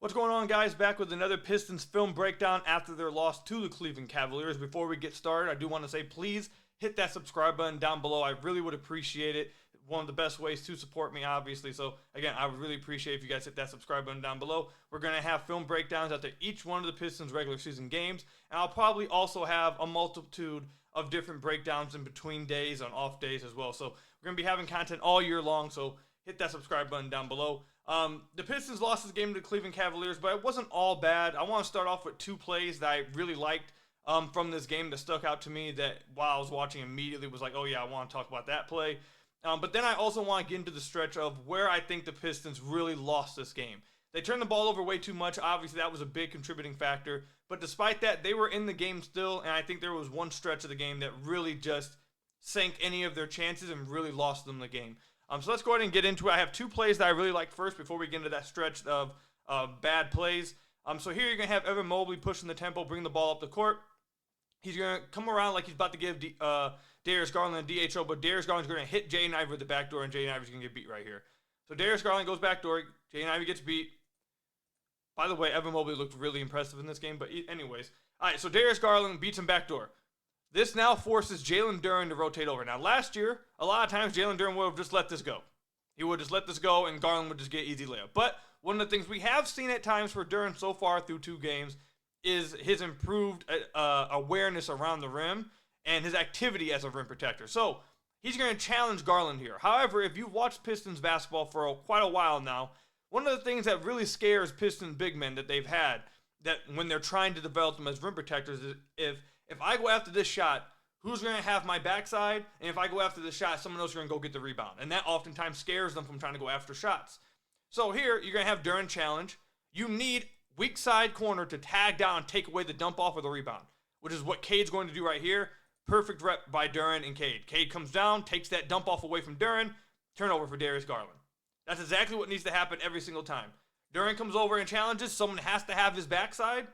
What's going on, guys? Back with another Pistons film breakdown after their loss to the Cleveland Cavaliers. Before we get started, I do want to say please hit that subscribe button down below. I really would appreciate it. One of the best ways to support me, obviously. So, again, I would really appreciate if you guys hit that subscribe button down below. We're going to have film breakdowns after each one of the Pistons regular season games. And I'll probably also have a multitude of different breakdowns in between days, on off days as well. So, we're going to be having content all year long. So, hit that subscribe button down below. The Pistons lost this game to the Cleveland Cavaliers, but it wasn't all bad. I want to start off with two plays that I really liked from this game that stuck out to me that while I was watching immediately was like, oh yeah, I want to talk about that play. But then I also want to get into the stretch of where I think the Pistons really lost this game. They turned the ball over way too much. Obviously, that was a big contributing factor. But despite that, they were in the game still, and I think there was one stretch of the game that really just sank any of their chances and really lost them the game. So let's go ahead and get into it. I have two plays that I really like first before we get into that stretch of bad plays. So here you're going to have Evan Mobley pushing the tempo, bring the ball up the court. He's going to come around like he's about to give Darius Garland a DHO, but Darius Garland's going to hit Jaden Ivey with the back door, and Jaden Ivey's going to get beat right here. So Darius Garland goes back door. Jaden Ivey gets beat. By the way, Evan Mobley looked really impressive in this game, but anyways. All right, so Darius Garland beats him back door. This now forces Jalen Duren to rotate over. Now, last year, a lot of times Jalen Duren would have just let this go. He would just let this go, and Garland would just get easy layup. But one of the things we have seen at times for Duren so far through two games is his improved awareness around the rim and his activity as a rim protector. So he's going to challenge Garland here. However, if you've watched Pistons basketball for quite a while now, one of the things that really scares Pistons big men that they've had that when they're trying to develop them as rim protectors is if I go after this shot, who's going to have my backside? And if I go after this shot, someone else is going to go get the rebound. And that oftentimes scares them from trying to go after shots. So here, you're going to have Duren challenge. You need weak side corner to tag down and take away the dump off of the rebound, which is what Cade's going to do right here. Perfect rep by Duren and Cade. Cade comes down, takes that dump off away from Duren, turnover for Darius Garland. That's exactly what needs to happen every single time. Duren comes over and challenges. Someone has to have his backside.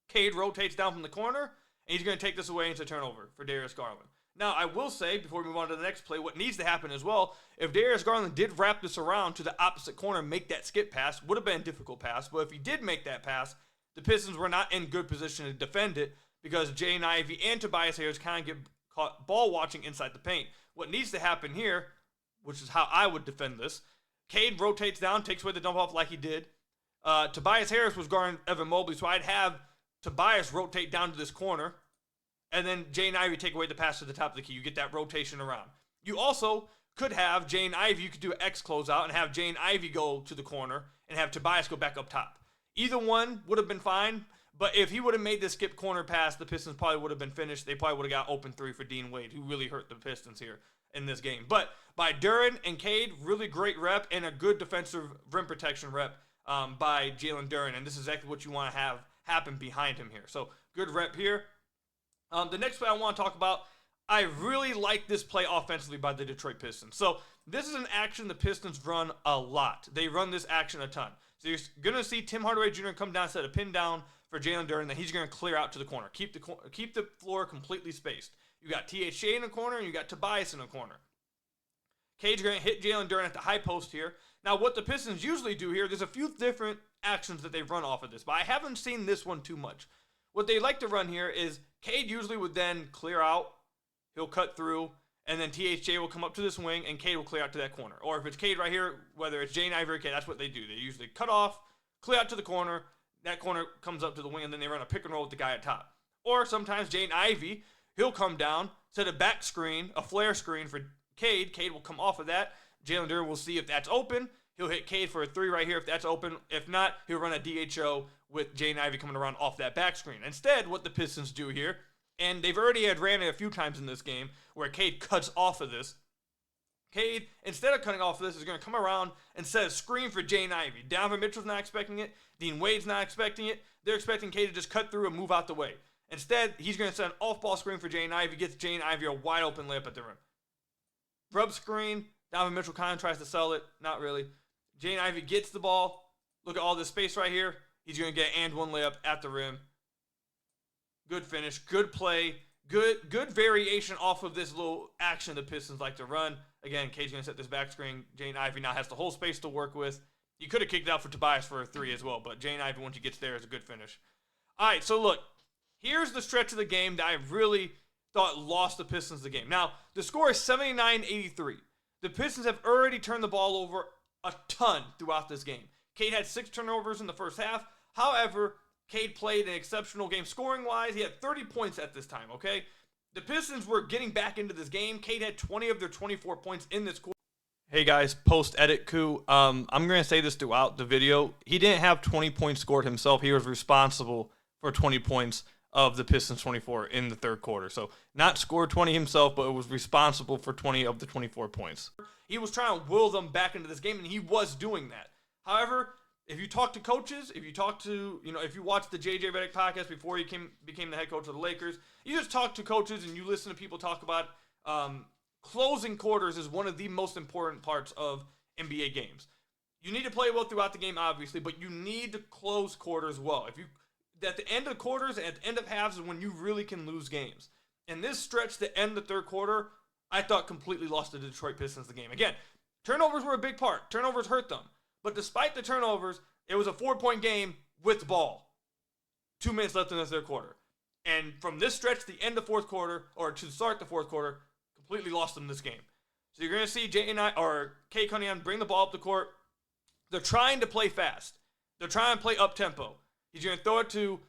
Cade rotates down from the corner. And he's going to take this away into turnover for Darius Garland. Now, I will say, before we move on to the next play, what needs to happen as well, if Darius Garland did wrap this around to the opposite corner and make that skip pass, would have been a difficult pass, but if he did make that pass, the Pistons were not in good position to defend it because Jaden Ivey and Tobias Harris kind of get caught ball watching inside the paint. What needs to happen here, which is how I would defend this, Cade rotates down, takes away the dump off like he did. Tobias Harris was guarding Evan Mobley, so I'd have Tobias rotate down to this corner, and then Jaden Ivey take away the pass to the top of the key. You get that rotation around. You also could have Jaden Ivey, you could do an X closeout and have Jaden Ivey go to the corner and have Tobias go back up top. Either one would have been fine, but if he would have made this skip corner pass, the Pistons probably would have been finished. They probably would have got open three for Dean Wade, who really hurt the Pistons here in this game. But by Duren and Cade, really great rep and a good defensive rim protection rep by Jalen Duren, and this is exactly what you want to have happen behind him here. So good rep here. The next play I want to talk about, I really like this play offensively by the Detroit Pistons. So this is an action the Pistons run a lot. They run this action a ton. So you're going to see Tim Hardaway Jr. come down, set a pin down for Jalen Duren, then he's going to clear out to the corner. Keep the floor completely spaced. You got THJ in the corner, and you got Tobias in the corner. Cade's going to hit Jalen Duren at the high post here. Now, what the Pistons usually do here, there's a few different actions that they run off of this, but I haven't seen this one too much. What they like to run here is Cade usually would then clear out, he'll cut through, and then THJ will come up to this wing, and Cade will clear out to that corner. Or if it's Cade right here, whether it's Jaden Ivey or Cade, that's what they do. They usually cut off, clear out to the corner, that corner comes up to the wing, and then they run a pick and roll with the guy at top. Or sometimes Jaden Ivey, he'll come down, set a back screen, a flare screen for Cade. Cade will come off of that. Jalen Duren will see if that's open. He'll hit Cade for a three right here if that's open. If not, he'll run a DHO with Jaden Ivey coming around off that back screen. Instead, what the Pistons do here, and they've already ran it a few times in this game, where Cade cuts off of this. Cade, instead of cutting off of this, is going to come around and set a screen for Jaden Ivey. Donovan Mitchell's not expecting it. Dean Wade's not expecting it. They're expecting Cade to just cut through and move out the way. Instead, he's going to set an off-ball screen for Jaden Ivey, gets Jaden Ivey a wide-open layup at the rim. Rub screen. Donovan Mitchell kind of tries to sell it. Not really. Jaden Ivey gets the ball. Look at all this space right here. He's going to get and one layup at the rim. Good finish. Good play. Good variation off of this little action the Pistons like to run. Again, Cade's going to set this back screen. Jaden Ivey now has the whole space to work with. He could have kicked out for Tobias for a 3 as well, but Jane Ivey, once he gets there, is a good finish. All right, so look, here's the stretch of the game that I really thought lost the Pistons the game. Now, the score is 79-83. The Pistons have already turned the ball over a ton throughout this game. Cade had 6 turnovers in the first half. However, Cade played an exceptional game scoring-wise. He had 30 points at this time, okay? The Pistons were getting back into this game. Cade had 20 of their 24 points in this quarter. Hey guys, post-edit coup. I'm going to say this throughout the video. He didn't have 20 points scored himself. He was responsible for 20 points of the Pistons 24 in the third quarter. So not scored 20 himself, but was responsible for 20 of the 24 points. He was trying to will them back into this game, and he was doing that. However, if you talk to coaches, if you talk to, if you watch the JJ Redick podcast before he became the head coach of the Lakers, you just talk to coaches and you listen to people talk about closing quarters is one of the most important parts of NBA games. You need to play well throughout the game, obviously, but you need to close quarters well. At the end of quarters and at the end of halves is when you really can lose games. And this stretch to end the third quarter, I thought completely lost the Detroit Pistons the game. Again, turnovers were a big part. Turnovers hurt them. But despite the turnovers, it was a 4-point game with the ball. 2 minutes left in the third quarter. And from this stretch to the end of fourth quarter, or to start the fourth quarter, completely lost them this game. So you're going to see Cade Cunningham bring the ball up the court. They're trying to play fast. They're trying to play up-tempo. He's going to throw it to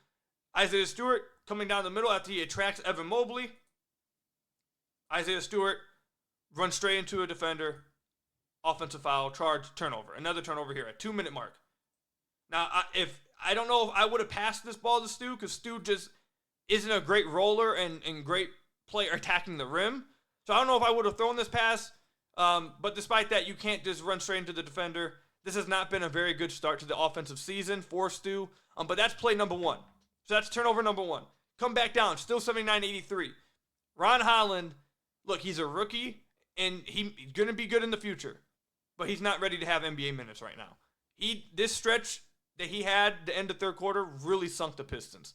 Isaiah Stewart coming down the middle after he attracts Evan Mobley. Isaiah Stewart runs straight into a defender. Offensive foul, charge, turnover. Another turnover here at 2-minute mark. Now, I don't know if I would have passed this ball to Stu, because Stu just isn't a great roller and great player attacking the rim. So I don't know if I would have thrown this pass. But despite that, you can't just run straight into the defender. This has not been a very good start to the offensive season for Stu. But that's play number 1. So that's turnover number 1. Come back down, still 79-83. Ron Holland, look, he's a rookie, and he's going to be good in the future. But he's not ready to have NBA minutes right now. This stretch that he had the end of third quarter really sunk the Pistons.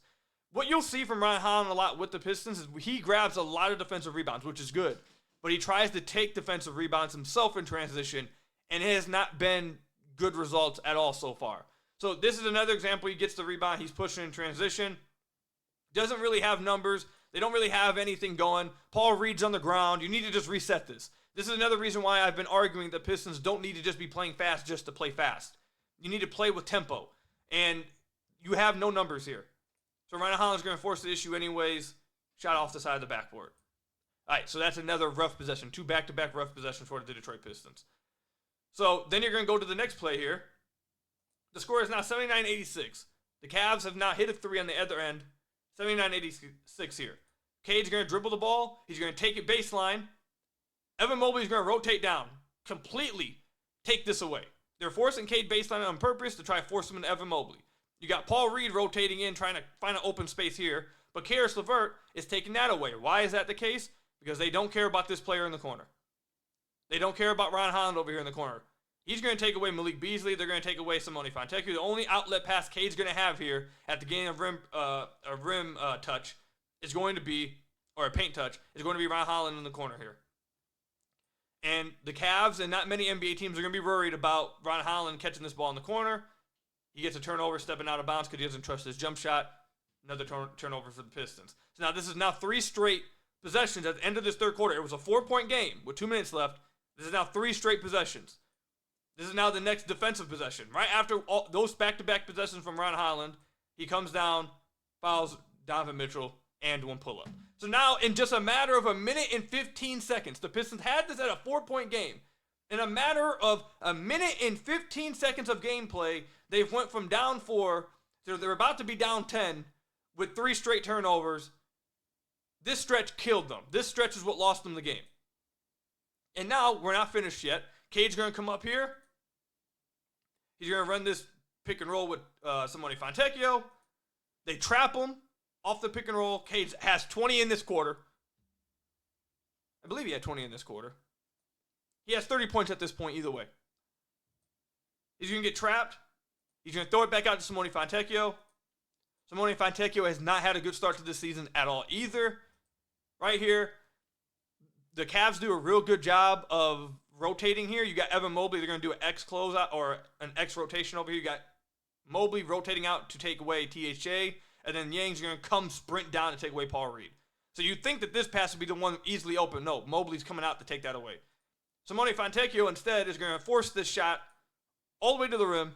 What you'll see from Ron Holland a lot with the Pistons is he grabs a lot of defensive rebounds, which is good. But he tries to take defensive rebounds himself in transition, and it has not been good results at all so far. So this is another example. He gets the rebound. He's pushing in transition. Doesn't really have numbers. They don't really have anything going. Paul Reed's on the ground. You need to just reset this. This is another reason why I've been arguing that Pistons don't need to just be playing fast just to play fast. You need to play with tempo. And you have no numbers here. So Ron Holland's going to force the issue anyways. Shot off the side of the backboard. All right, so that's another rough possession. 2 back-to-back rough possessions for the Detroit Pistons. So then you're going to go to the next play here. The score is now 79-86. The Cavs have now hit a 3 on the other end. 79-86 here. Cade's going to dribble the ball. He's going to take it baseline. Evan Mobley's going to rotate down. Completely take this away. They're forcing Cade baseline on purpose to try to force him into Evan Mobley. You got Paul Reed rotating in, trying to find an open space here. But Karis LeVert is taking that away. Why is that the case? Because they don't care about this player in the corner. They don't care about Ron Holland over here in the corner. He's going to take away Malik Beasley. They're going to take away Simone Fontecchio. The only outlet pass Cade's going to have here at the game of rim touch is going to be, or a paint touch, is going to be Ron Holland in the corner here. And the Cavs and not many NBA teams are going to be worried about Ron Holland catching this ball in the corner. He gets a turnover, stepping out of bounds because he doesn't trust his jump shot. Another turnover for the Pistons. So now this is now 3 straight possessions at the end of this third quarter. It was a 4-point game with 2 minutes left. This is now 3 straight possessions. This is now the next defensive possession. Right after all those back-to-back possessions from Ron Holland, he comes down, fouls Donovan Mitchell, and 1 pull-up. So now, in just a matter of 1 and 15 seconds, the Pistons had this at a 4-point game. In a matter of 1 and 15 seconds of gameplay, they've went from down 4 to they're about to be down 10 with 3 straight turnovers. This stretch killed them. This stretch is what lost them the game. And now, we're not finished yet. Cade's going to come up here. He's going to run this pick and roll with Simone Fontecchio. They trap him off the pick and roll. Cade has 20 in this quarter. I believe he had 20 in this quarter. He has 30 points at this point either way. He's going to get trapped. He's going to throw it back out to Simone Fontecchio. Simone Fontecchio has not had a good start to this season at all either. Right here, the Cavs do a real good job of rotating here. You got Evan Mobley. They're going to do an X closeout or an X rotation over here. You got Mobley rotating out to take away THJ. And then Yang's going to come sprint down to take away Paul Reed. So you'd think that this pass would be the one easily open. No, Mobley's coming out to take that away. Simone Fontecchio instead is going to force this shot all the way to the rim.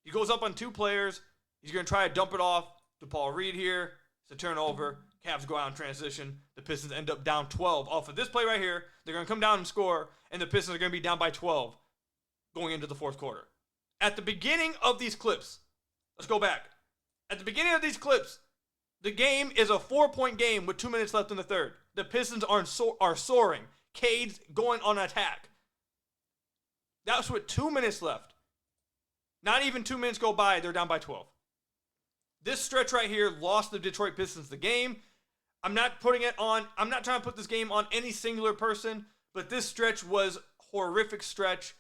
He goes up on 2 players. He's going to try to dump it off to Paul Reed here. It's a turnover. Cavs go out in transition. The Pistons end up down 12 off of this play right here. They're going to come down and score, and the Pistons are going to be down by 12 going into the fourth quarter. At the beginning of these clips, let's go back. At the beginning of these clips, the game is a 4-point game with 2 minutes left in the third. The Pistons are soaring. Cade's going on attack. That's with 2 minutes left. Not even 2 minutes go by, they're down by 12. This stretch right here lost the Detroit Pistons the game. I'm not trying to put this game on any singular person, but this stretch was horrific stretch.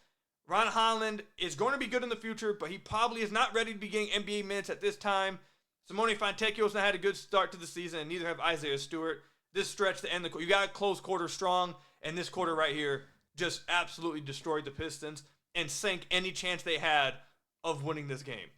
Ron Holland is going to be good in the future, but he probably is not ready to be getting NBA minutes at this time. Simone Fontecchio has not had a good start to the season, and neither have Isaiah Stewart. This stretch to end you got to close quarter strong, and this quarter right here just absolutely destroyed the Pistons and sank any chance they had of winning this game.